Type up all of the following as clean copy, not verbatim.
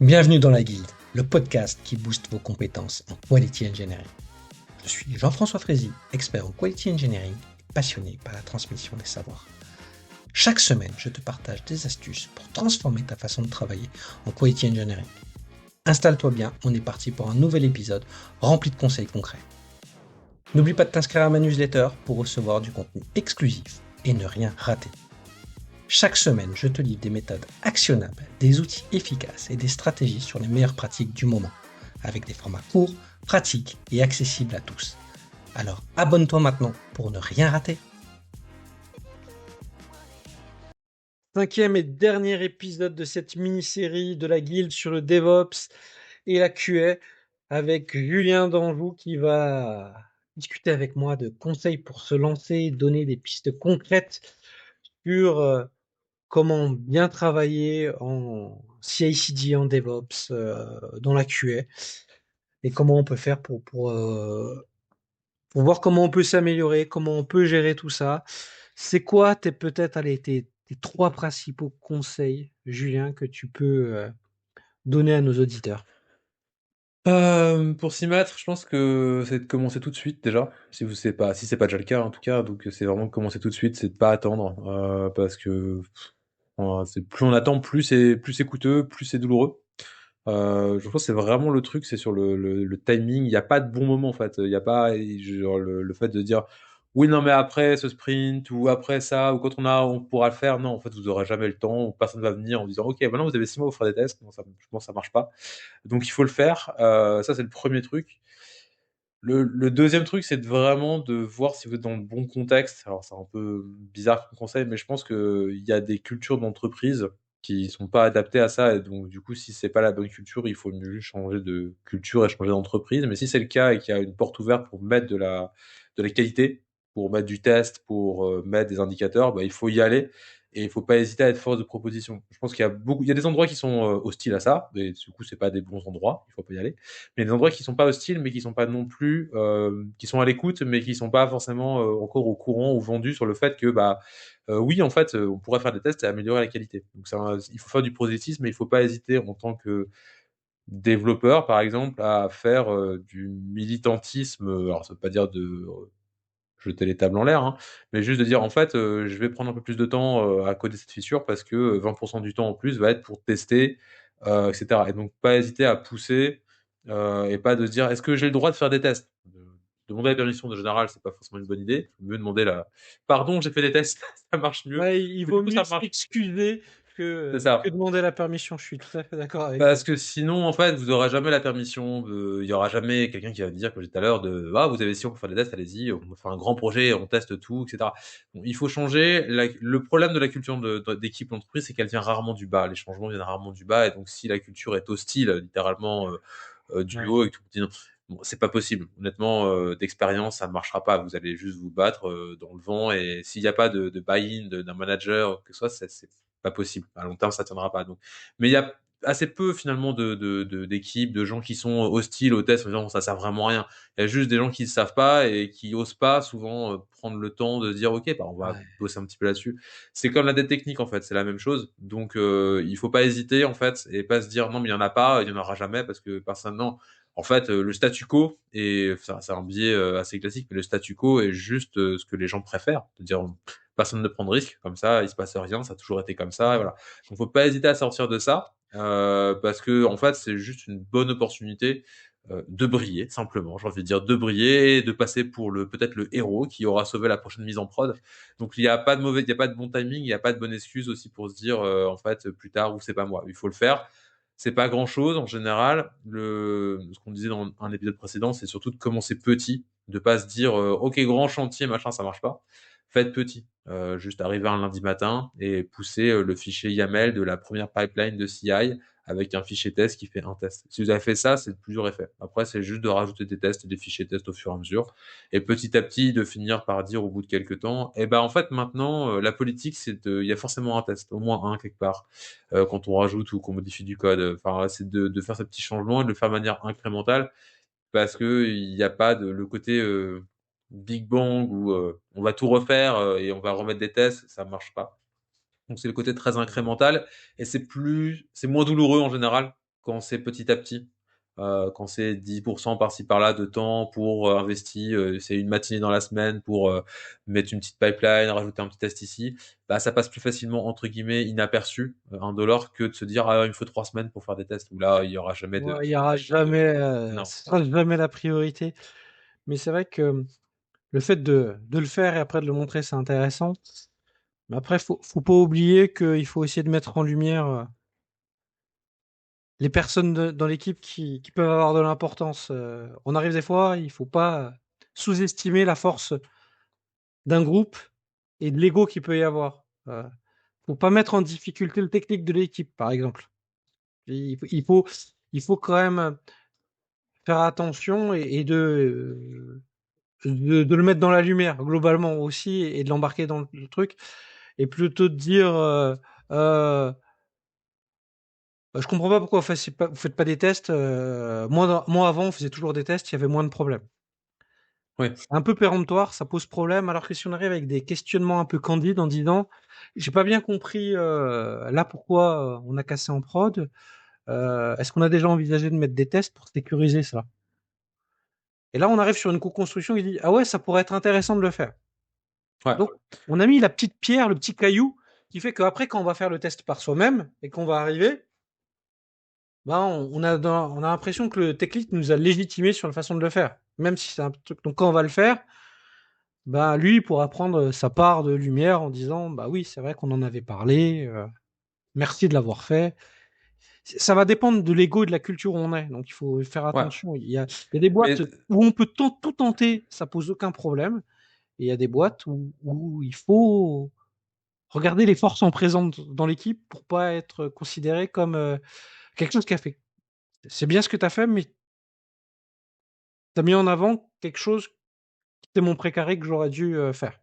Bienvenue dans la Guilde, le podcast qui booste vos compétences en Quality Engineering. Je suis Jean-François Frézy, expert en Quality Engineering et passionné par la transmission des savoirs. Chaque semaine, je te partage des astuces pour transformer ta façon de travailler en Quality Engineering. Installe-toi bien, on est parti pour un nouvel épisode rempli de conseils concrets. N'oublie pas de t'inscrire à ma newsletter pour recevoir du contenu exclusif et ne rien rater. Chaque semaine, je te livre des méthodes actionnables, des outils efficaces et des stratégies sur les meilleures pratiques du moment, avec des formats courts, pratiques et accessibles à tous. Alors abonne-toi maintenant pour ne rien rater. Cinquième et dernier épisode de cette mini-série de la Guilde sur le DevOps et la QA avec Julien Danjou qui va discuter avec moi de conseils pour se lancer, donner des pistes concrètes sur comment bien travailler en CI/CD, en DevOps, dans la QA, et comment on peut faire pour voir comment on peut s'améliorer, comment on peut gérer tout ça. C'est quoi tes trois principaux conseils, Julien, que tu peux donner à nos auditeurs? Pour s'y mettre, je pense que c'est de commencer tout de suite déjà, si c'est pas déjà le cas en tout cas, donc c'est vraiment de commencer tout de suite, c'est de pas attendre, parce que c'est plus on attend, plus c'est coûteux, plus c'est douloureux. Je pense que c'est vraiment le truc, c'est sur le timing. Il n'y a pas de bon moment en fait. Il y a pas genre le fait de dire oui non mais après ce sprint ou après ça ou quand on pourra le faire. Non en fait vous aurez jamais le temps. Personne va venir en disant ok maintenant vous avez 6 mois pour faire des tests. Non ça je pense que ça marche pas. Donc il faut le faire. Ça c'est le premier truc. Le deuxième truc, c'est vraiment de voir si vous êtes dans le bon contexte. Alors, c'est un peu bizarre comme conseil, mais je pense qu'il y a des cultures d'entreprise qui sont pas adaptées à ça. Et donc, du coup, si c'est pas la bonne culture, il faut mieux changer de culture et changer d'entreprise. Mais si c'est le cas et qu'il y a une porte ouverte pour mettre de la qualité, pour mettre du test, pour mettre des indicateurs, bah, il faut y aller. Et il faut pas hésiter à être force de proposition. Je pense il y a des endroits qui sont hostiles à ça. Et du coup, c'est pas des bons endroits. Il faut pas y aller. Mais il y a des endroits qui sont pas hostiles, mais qui sont pas non plus, qui sont à l'écoute, mais qui sont pas forcément encore au courant ou vendus sur le fait que bah oui, en fait, on pourrait faire des tests et améliorer la qualité. Donc il faut faire du prosélytisme, mais il faut pas hésiter en tant que développeur, par exemple, à faire du militantisme. Alors, ça veut pas dire de jeter les tables en l'air, hein, mais juste de dire en fait, je vais prendre un peu plus de temps à coder cette feature parce que 20% du temps en plus va être pour tester, etc. Et donc pas hésiter à pousser et pas de se dire est-ce que j'ai le droit de faire des tests? Demander la permission de général, c'est pas forcément une bonne idée. Il faut mieux demander la pardon, j'ai fait des tests, ça marche mieux. Ouais, il Mais du vaut coup, mieux ça marche. s'excuser C'est que ça. demander la permission. Je suis tout à fait d'accord avec toi. Parce que sinon, en fait, vous aurez jamais la permission il y aura jamais quelqu'un qui va dire, comme j'ai dit tout à l'heure, ah, vous avez si on peut faire des tests, allez-y, on fait un grand projet, on teste tout, etc. Bon, il faut changer. Le problème de la culture d'équipe d'entreprise, c'est qu'elle vient rarement du bas. Les changements viennent rarement du bas. Et donc, si la culture est hostile, littéralement, du Ouais. haut, et que tout le monde dit non, bon, c'est pas possible. Honnêtement, d'expérience, ça ne marchera pas. Vous allez juste vous battre dans le vent. Et s'il n'y a pas de buy-in d'un manager, que ce soit, c'est pas possible. À long terme, ça tiendra pas. Donc, mais il y a assez peu finalement d'équipes, de gens qui sont hostiles aux tests en disant ça sert vraiment à rien. Il y a juste des gens qui ne savent pas et qui osent pas souvent prendre le temps de dire ok, bah, on va Ouais. bosser un petit peu là-dessus. C'est comme la dette technique en fait, c'est la même chose. Donc il faut pas hésiter en fait et pas se dire non mais il y en a pas, il y en aura jamais parce que personne non. En fait, le statu quo, et ça, c'est un biais assez classique, mais le statu quo est juste ce que les gens préfèrent. C'est-à-dire, personne ne prend de risque, comme ça, il se passe rien, ça a toujours été comme ça, et voilà. Donc, faut pas hésiter à sortir de ça, parce que, en fait, c'est juste une bonne opportunité de briller, simplement. J'ai envie de dire de briller et de passer pour peut-être le héros qui aura sauvé la prochaine mise en prod. Donc, il y a pas de bon timing, il y a pas de bonne excuse aussi pour se dire, en fait, plus tard, ou c'est pas moi. Il faut le faire. C'est pas grand chose en général. Ce qu'on disait dans un épisode précédent, c'est surtout de commencer petit, de pas se dire ok grand chantier machin ça marche pas. Faites petit, juste arriver un lundi matin et pousser le fichier YAML de la première pipeline de CI avec un fichier test qui fait un test. Si vous avez fait ça, c'est le plus dur est fait. Après, c'est juste de rajouter des tests et des fichiers tests au fur et à mesure. Et petit à petit, de finir par dire au bout de quelques temps, eh ben, en fait, maintenant, la politique, il y a forcément un test, au moins un quelque part quand on rajoute ou qu'on modifie du code. Enfin, c'est de faire ces petits changements et de le faire de manière incrémentale parce que il n'y a pas le côté Big Bang où on va tout refaire et on va remettre des tests, ça marche pas. Donc c'est le côté très incrémental et c'est moins douloureux en général quand c'est petit à petit. Quand c'est 10% par-ci par-là de temps pour investir, c'est une matinée dans la semaine pour mettre une petite pipeline, rajouter un petit test ici, bah ça passe plus facilement entre guillemets inaperçu, $1 que de se dire ah il me faut 3 semaines pour faire des tests où là il y aura jamais de Ouais, il y aura jamais, non. ce sera jamais la priorité. Mais c'est vrai que le fait de le faire et après de le montrer, c'est intéressant. Mais après, faut pas oublier qu'il faut essayer de mettre en lumière les personnes dans l'équipe qui peuvent avoir de l'importance. On arrive des fois, il faut pas sous-estimer la force d'un groupe et de l'ego qu'il peut y avoir. Faut pas mettre en difficulté le technique de l'équipe, par exemple. Il, faut, il faut il faut quand même faire attention et de le mettre dans la lumière globalement aussi et de l'embarquer dans le truc et plutôt de dire euh, je comprends pas pourquoi vous faites pas des tests. Moi avant on faisait toujours des tests, il y avait moins de problèmes. Ouais. C'est un peu péremptoire, ça pose problème. Alors que si on arrive avec des questionnements un peu candides en disant j'ai pas bien compris là pourquoi on a cassé en prod. Est-ce qu'on a déjà envisagé de mettre des tests pour sécuriser ça? Et là on arrive sur une co-construction qui dit ah ouais ça pourrait être intéressant de le faire. Ouais. Donc, on a mis la petite pierre, le petit caillou, qui fait qu'après, quand on va faire le test par soi-même et qu'on va arriver, ben, on a l'impression que le tech lead nous a légitimé sur la façon de le faire. Même si c'est un truc. Donc, quand on va le faire, ben, lui, il pourra prendre sa part de lumière en disant bah oui, c'est vrai qu'on en avait parlé, merci de l'avoir fait. Ça va dépendre de l'ego et de la culture où on est. Donc, il faut faire Ouais. attention. Il y a des Mais boîtes où on peut tout tenter, ça pose aucun problème. Et il y a des boîtes où il faut regarder les forces en présence dans l'équipe pour pas être considéré comme quelque chose qui a fait. C'est bien ce que tu as fait, mais tu as mis en avant quelque chose qui était mon précaré que j'aurais dû faire.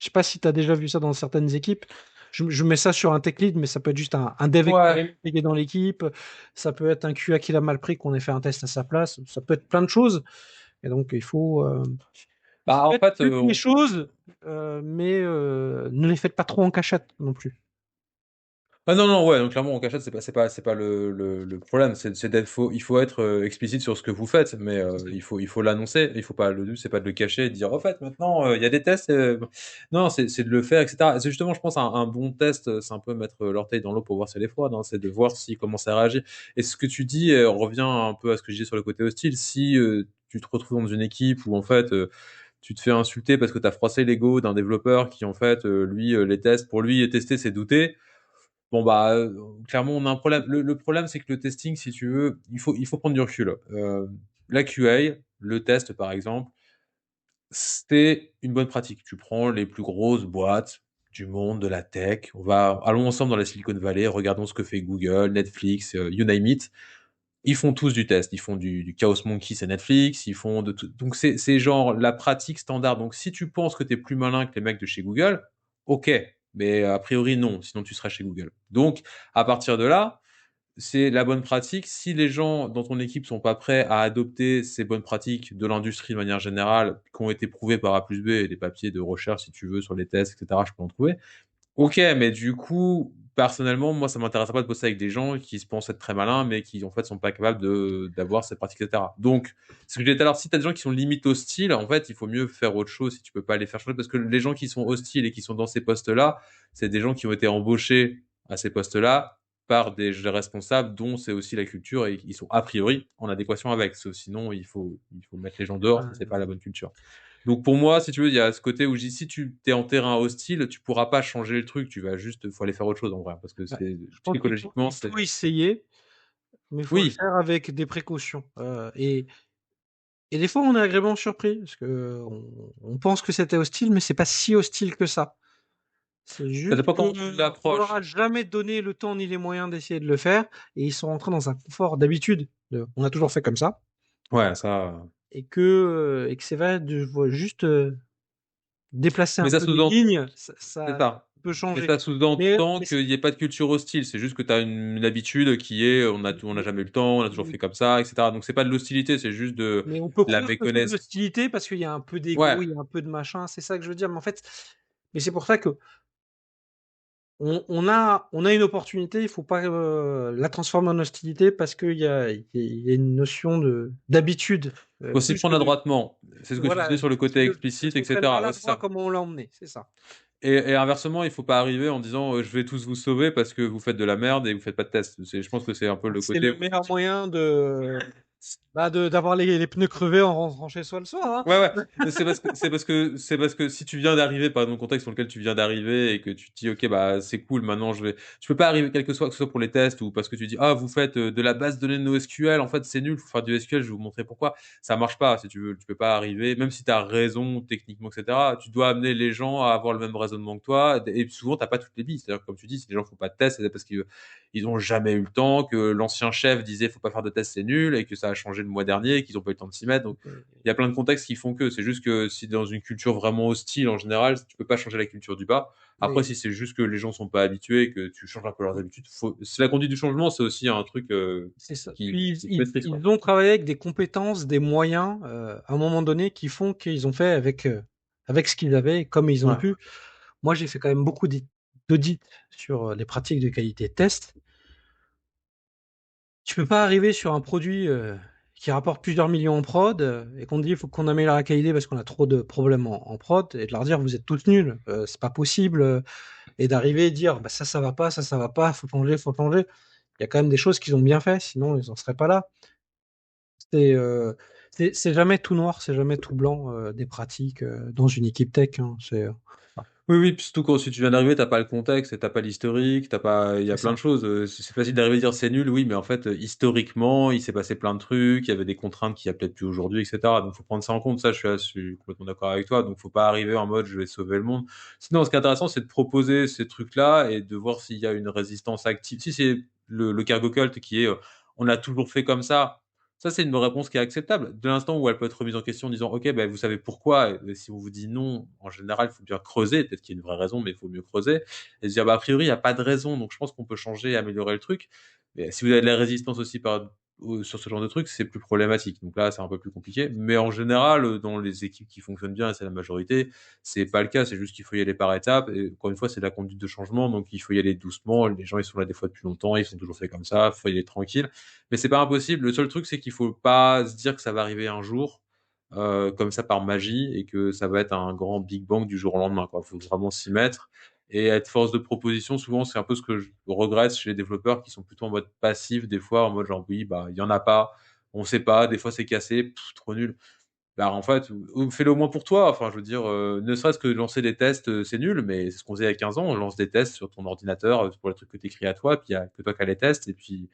Je sais pas si tu as déjà vu ça dans certaines équipes. Je mets ça sur un tech lead, mais ça peut être juste un dev ouais. expérimenté dans l'équipe. Ça peut être un QA qui l'a mal pris, qu'on ait fait un test à sa place. Ça peut être plein de choses. Et donc, il faut Bah en faites fait les choses, mais ne les faites pas trop en cachette non plus. ah non, non, ouais, donc clairement, en cachette, c'est pas le problème. C'est d'être, il faut être explicite sur ce que vous faites, mais il faut l'annoncer. Il faut pas, le but, c'est pas de le cacher et de dire, en fait, maintenant, il y a des tests. Non, c'est de le faire, etc. C'est justement, je pense, un bon test, c'est un peu mettre l'orteil dans l'eau pour voir si elle est froide, hein. C'est de voir si, comment ça réagit. Et ce que tu dis revient un peu à ce que je disais sur le côté hostile. Si tu te retrouves dans une équipe où, en fait, tu te fais insulter parce que tu as froissé l'ego d'un développeur qui, en fait, lui, les tests, pour lui, tester, c'est douter. Bon bah clairement on a un problème. Le problème c'est que le testing, si tu veux, il faut prendre du recul. La QA, le test par exemple, c'est une bonne pratique. Tu prends les plus grosses boîtes du monde de la tech. Allons ensemble dans la Silicon Valley, regardons ce que fait Google, Netflix, you name it. Ils font tous du test. Ils font du Chaos Monkey, c'est Netflix. Ils font de tout. Donc c'est genre la pratique standard. Donc si tu penses que tu es plus malin que les mecs de chez Google, ok. Mais a priori non, sinon tu serais chez Google. Donc à partir de là, c'est la bonne pratique. Si les gens dans ton équipe sont pas prêts à adopter ces bonnes pratiques de l'industrie de manière générale, qui ont été prouvées par A plus B et des papiers de recherche si tu veux sur les tests, etc., je peux en trouver. Ok, mais du coup, personnellement, moi, ça m'intéresse pas de bosser avec des gens qui se pensent être très malins, mais qui, en fait, sont pas capables d'avoir cette pratique, etc. Donc, ce que je disais tout à l'heure, si t'as des gens qui sont limite hostiles, en fait, il faut mieux faire autre chose si tu peux pas les faire changer, parce que les gens qui sont hostiles et qui sont dans ces postes-là, c'est des gens qui ont été embauchés à ces postes-là par des responsables dont c'est aussi la culture et ils sont a priori en adéquation avec. Sinon, il faut mettre les gens dehors, ça, c'est pas la bonne culture. Donc pour moi, si tu veux, il y a ce côté où je dis si tu t'es en terrain hostile, tu pourras pas changer le truc, tu vas juste, faut aller faire autre chose en vrai, parce que Ouais. c'est Je pense qu'il faut, psychologiquement, il c'est. faut essayer, mais il faut le Oui, faire avec des précautions. Et des fois, on est agréablement surpris, parce que on pense que c'était hostile, mais c'est pas si hostile que ça. C'est ça juste dépend que comment tu on leur l'approches. a jamais donné le temps ni les moyens d'essayer de le faire, et ils sont rentrés dans un confort d'habitude. On a toujours fait comme ça, Ouais, ça. et que c'est vrai de juste déplacer Mais un ça peu les sous-entend, lignes, c'est ça ça. peut Mais changer. ça sous-entend Mais, qu'il n'y ait pas de culture hostile. C'est juste que tu as une habitude qui est, on n'a jamais eu le temps, on a toujours fait comme ça, etc. Donc c'est pas de l'hostilité, c'est juste de mais on peut la croire que c'est de méconnaissance. l'hostilité parce qu'il y a un peu Ouais, d'ego, il y a un peu de machin, c'est ça que je veux dire. Mais en fait, mais c'est pour ça que on a une opportunité, il faut pas la transformer en hostilité parce qu'il y a une notion d'habitude Faut s'y plus que prendre adroitement. C'est ce que tu disais voilà, sur le côté que explicite, ce soit etc. Ouais, c'est maladroit ça. comme on l'a emmené, c'est ça. Et inversement, il faut pas arriver en disant je vais tous vous sauver parce que vous faites de la merde et vous faites pas de test. Je pense que c'est un peu le C'est côté. le meilleur moyen d'avoir les pneus crevés en rentrant chez soi le soir, hein. Ouais, ouais. Mais c'est parce que si tu viens d'arriver, par exemple, dans le contexte dans lequel tu viens d'arriver et que tu te dis, ok, bah, c'est cool, maintenant tu peux pas arriver quel que ce soit pour les tests ou parce que tu dis, ah, vous faites de la base de données de NoSQL, en fait, c'est nul, faut faire du SQL, je vais vous montrer pourquoi. Ça marche pas, si tu veux. Tu peux pas arriver, même si tu as raison techniquement, etc. Tu dois amener les gens à avoir le même raisonnement que toi. Et souvent, t'as pas toutes les billes. C'est-à-dire, comme tu dis, si les gens font pas de tests, c'est parce qu'ils ils ont jamais eu le temps, que l'ancien chef disait, faut pas faire de tests, c'est nul, et que ça a changé le mois dernier, et qu'ils ont pas eu le temps de s'y mettre. Donc, il y a plein de contextes qui font que c'est juste que si dans une culture vraiment hostile en général, tu peux pas changer la culture du bas. Après, Et si c'est juste que les gens sont pas habitués et que tu changes un peu leurs habitudes, c'est la conduite du changement, c'est aussi un truc c'est ça. qui, Puis qui se maîtrise, quoi. ils ont travaillé avec des compétences, des moyens, à un moment donné, qui font qu'ils ont fait avec ce qu'ils avaient, et comme ils ont Ouais. pu. Moi, j'ai fait quand même beaucoup d'audits sur les pratiques de qualité de test. Tu peux pas arriver sur un produit qui rapporte plusieurs millions en prod et qu'on te dit il faut qu'on améliore la qualité parce qu'on a trop de problèmes en prod et de leur dire vous êtes tous nuls, c'est pas possible et d'arriver et dire bah, ça va pas, ça va pas, faut changer, faut changer. Il y a quand même des choses qu'ils ont bien fait, sinon ils en seraient pas là. C'est euh, c'est jamais tout noir, c'est jamais tout blanc des pratiques dans une équipe tech, hein. Oui, oui, puis surtout quand si tu viens d'arriver, t'as pas le contexte, et t'as pas l'historique, t'as pas, il y a C'est plein ça. de choses. C'est facile d'arriver à dire c'est nul, oui, mais en fait, historiquement, il s'est passé plein de trucs, il y avait des contraintes qu'il y a peut-être plus aujourd'hui, etc. Donc, faut prendre ça en compte. Ça, je suis complètement d'accord avec toi. Donc, faut pas arriver en mode je vais sauver le monde. Sinon, ce qui est intéressant, c'est de proposer ces trucs-là et de voir s'il y a une résistance active. Si c'est le cargo cult qui est, on a toujours fait comme ça, c'est une réponse qui est acceptable. De l'instant où elle peut être remise en question en disant, OK, ben, vous savez pourquoi, et si on vous dit non, en général, il faut bien creuser. Peut-être qu'il y a une vraie raison, mais il faut mieux creuser. Et se dire, bah, a priori, il n'y a pas de raison. Donc, je pense qu'on peut changer et améliorer le truc. Mais si vous avez de la résistance aussi sur ce genre de truc, c'est plus problématique. Donc là, c'est un peu plus compliqué. Mais en général, dans les équipes qui fonctionnent bien, et c'est la majorité, c'est pas le cas. C'est juste qu'il faut y aller par étapes. Et encore une fois, c'est de la conduite de changement. Donc, il faut y aller doucement. Les gens, ils sont là des fois depuis longtemps. Ils sont toujours fait comme ça. Il faut y aller tranquille. Mais c'est pas impossible. Le seul truc, c'est qu'il faut pas se dire que ça va arriver un jour, comme ça par magie, et que ça va être un grand Big Bang du jour au lendemain, quoi. Faut vraiment s'y mettre et être force de proposition. Souvent, c'est un peu ce que je regrette chez les développeurs qui sont plutôt en mode passif, des fois, en mode genre, oui, bah, il y en a pas, on sait pas, des fois c'est cassé, trop nul. Bah, en fait, fais-le au moins pour toi. Enfin, je veux dire, ne serait-ce que lancer des tests, c'est nul, mais c'est ce qu'on faisait il y a 15 ans. On lance des tests sur ton ordinateur pour les trucs que tu écris à toi, puis il y a que toi qui as les tests, et puis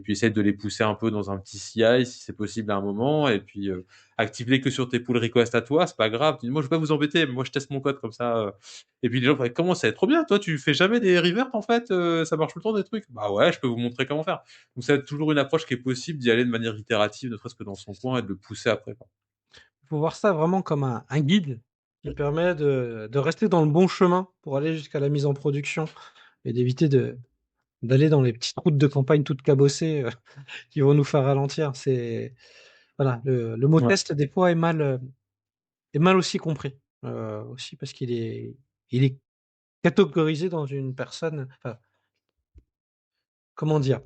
essaie de les pousser un peu dans un petit CI si c'est possible à un moment, et puis active-les que sur tes pull requests à toi, c'est pas grave. Dis, moi, je vais pas vous embêter, mais moi, je teste mon code comme ça. Et puis les gens pourraient, comment c'est trop bien, toi, tu fais jamais des reverts en fait, ça marche tout le temps des trucs. Bah ouais, je peux vous montrer comment faire. Donc, c'est toujours une approche qui est possible d'y aller de manière itérative, ne serait-ce que dans son coin, et de le pousser après, quoi. Il faut voir ça vraiment comme un guide qui permet de rester dans le bon chemin pour aller jusqu'à la mise en production et d'éviter d'aller dans les petites routes de campagne toutes cabossées qui vont nous faire ralentir. Voilà, le mot Ouais. test des fois est mal aussi compris aussi parce il est catégorisé dans une personne. Enfin, comment dire?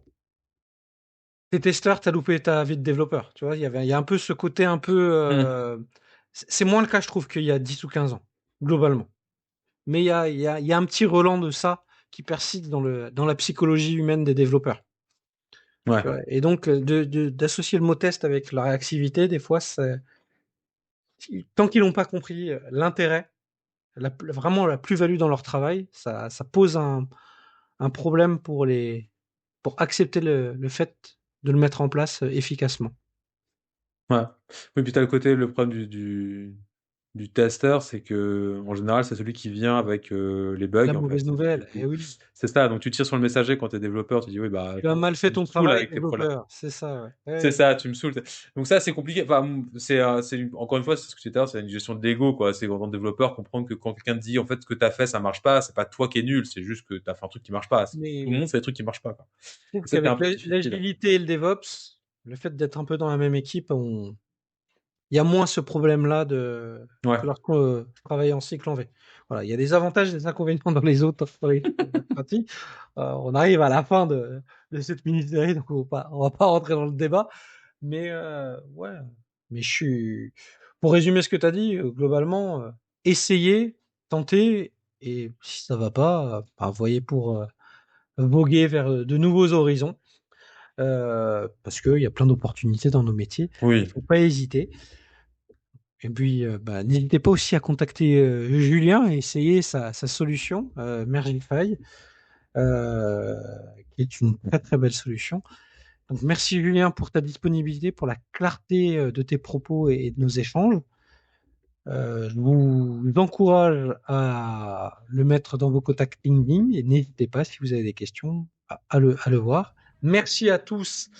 T'es testeur, t'as loupé ta vie de développeur. Tu vois, il y a un peu ce côté un peu. Hmm. C'est moins le cas, je trouve, qu'il y a 10 ou 15 ans, globalement. Mais il y a un petit relent de ça qui persiste dans la psychologie humaine des développeurs. Ouais. Tu vois. Et donc, d'associer le mot test avec la réactivité, des fois, tant qu'ils n'ont pas compris l'intérêt, vraiment la plus-value dans leur travail, ça pose un problème pour accepter le fait de le mettre en place efficacement. Ouais. Oui, puis t'as le problème du testeur, c'est que en général, c'est celui qui vient avec les La bugs, en mauvaise fait. Du nouvelle, eh coup, oui, c'est ça. Donc tu tires sur le messager quand t'es développeur, tu dis oui, bah, tu as mal fait tu me ton saoules travail, avec tes problèmes. développeur, c'est ça, ouais. C'est Ouais. ça, tu me saoules. Donc ça, c'est compliqué. Enfin, encore une fois, c'est ce que tu disais, c'est une gestion de l'ego, quoi. C'est en tant que développeur, comprendre que quand quelqu'un te dit, en fait, ce que t'as fait, ça marche pas, c'est pas toi qui es nul, c'est juste que t'as fait un truc qui marche pas. Tout le Mais monde fait des trucs qui marchent pas, quoi. je trouve Et ça, c'est un qu'avec peu difficile. l'agilité et le DevOps, le fait d'être un peu dans la même équipe, il y a moins ce problème-là de Ouais. lorsqu'on travaille en cycle en V. Voilà, il y a des avantages et des inconvénients dans les autres pratiques. On arrive à la fin de cette mini-série, donc on va pas rentrer dans le débat. Mais ouais, mais pour résumer ce que tu as dit, globalement, essayez, tentez, et si ça va pas, voyez pour voguer vers de nouveaux horizons. Parce qu'il y a plein d'opportunités dans nos métiers. Il Oui. faut pas hésiter. Et puis, n'hésitez pas aussi à contacter Julien et essayer sa solution, Mergify, qui est une très très belle solution. Donc, merci Julien pour ta disponibilité, pour la clarté de tes propos et de nos échanges. Je vous encourage à le mettre dans vos contacts LinkedIn et n'hésitez pas, si vous avez des questions, à le voir. Merci à tous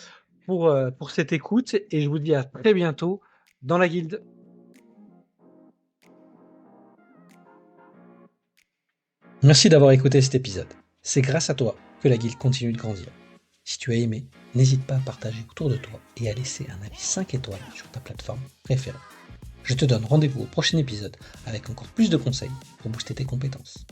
pour cette écoute et je vous dis à très bientôt dans la guilde. Merci d'avoir écouté cet épisode. C'est grâce à toi que la guilde continue de grandir. Si tu as aimé, n'hésite pas à partager autour de toi et à laisser un avis 5 étoiles sur ta plateforme préférée. Je te donne rendez-vous au prochain épisode avec encore plus de conseils pour booster tes compétences.